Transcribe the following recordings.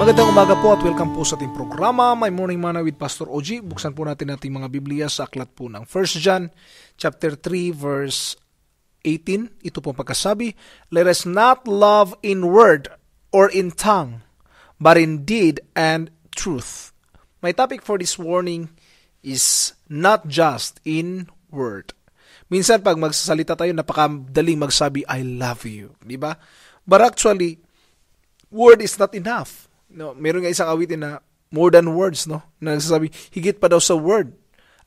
Magandang umaga po at welcome po sa ating programa, My Morning Manna with Pastor OG. Buksan po natin ating mga Biblia sa aklat po ng 1 John chapter 3 verse 18. Ito po pagkasabi, "Let us not love in word or in tongue, but in deed and truth." My topic for this morning is not just in word. Minsan pag magsasalita tayo, napakadaling magsabi, "I love you." Di ba? But actually, word is not enough. No, meron nga isang awitin na more than words, no? Na nagsasabi, higit pa daw sa word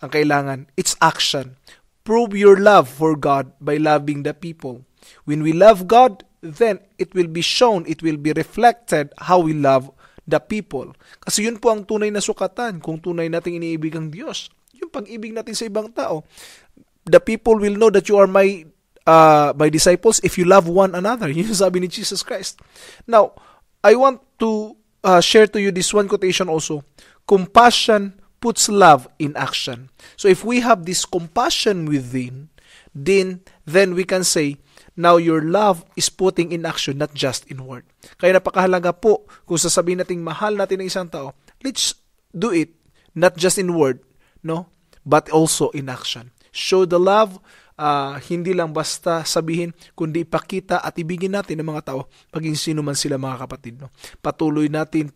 ang kailangan. It's action. Prove your love for God by loving the people. When we love God, then it will be shown, it will be reflected how we love the people. Kasi yun po ang tunay na sukatan kung tunay nating iniibig ang Diyos. Yung pag-ibig natin sa ibang tao. The people will know that you are my disciples if you love one another. Yun sabi ni Jesus Christ. Now, I want to share to you this one quotation also. Compassion puts love in action. So if we have this compassion within, then we can say, now your love is putting in action, not just in word. Kaya napakahalaga po kung sasabihin natin mahal natin ang isang tao, let's do it not just in word, no, but also in action. Show the love. Hindi lang basta sabihin, kundi ipakita at ibigin natin ng mga tao, paging sino man sila mga kapatid. No? Patuloy natin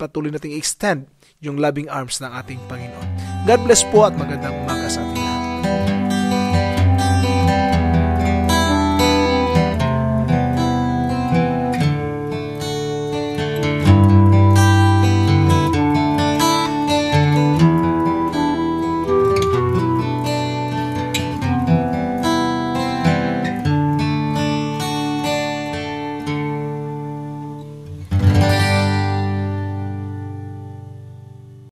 extend yung loving arms ng ating Panginoon. God bless po at magandang umaga sa ating